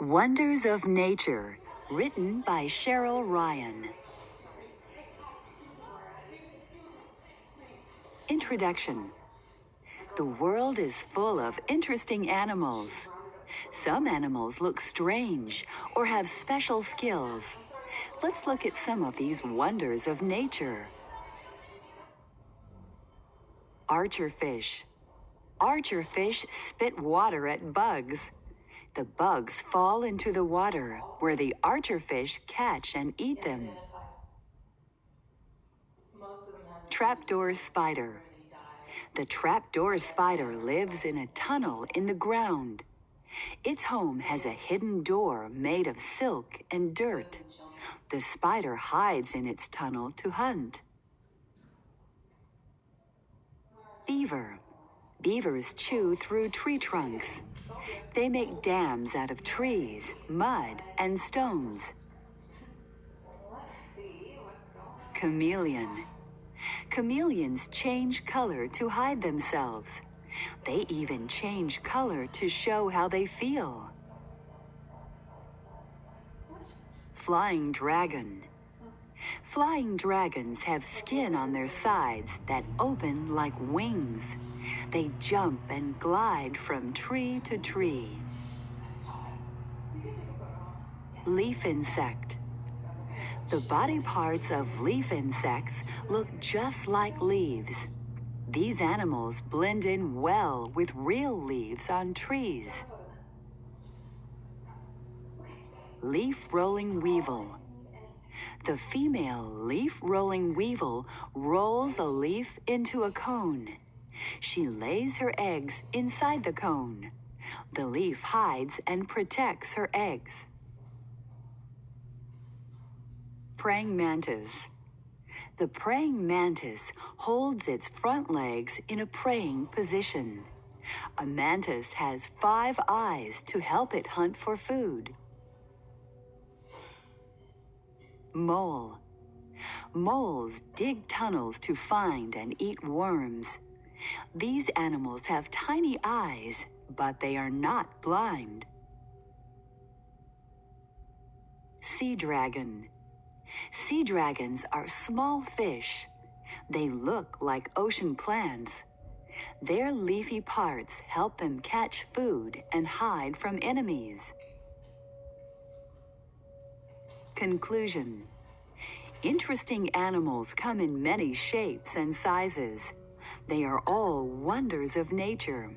Wonders of Nature, written by Cheryl Ryan. Introduction. The world is full of interesting animals. Some animals look strange or have special skills. Let's look at some of these wonders of nature. Archerfish. Archerfish spit water at bugs. The bugs fall into the water where the archerfish catch and eat them. Trapdoor Spider. The trapdoor spider lives in a tunnel in the ground. Its home has a hidden door made of silk and dirt. The spider hides in its tunnel to hunt. Beaver. Beavers chew through tree trunks. They make dams out of trees, mud, and stones. Chameleon. Chameleons change color to hide themselves. They even change color to show how they feel. Flying dragon. Flying dragons have skin on their sides that open like wings. They jump and glide from tree to tree. Leaf insect. The body parts of leaf insects look just like leaves. These animals blend in well with real leaves on trees. Leaf-rolling weevil. The female leaf-rolling weevil rolls a leaf into a cone. She lays her eggs inside the cone. The leaf hides and protects her eggs. Praying mantis. The praying mantis holds its front legs in a praying position. A mantis has 5 eyes to help it hunt for food. Mole. Moles dig tunnels to find and eat worms. These animals have tiny eyes, but they are not blind. Sea dragon. Sea dragons are small fish. They look like ocean plants. Their leafy parts help them catch food and hide from enemies. Conclusion. Interesting animals come in many shapes and sizes. They are all wonders of nature.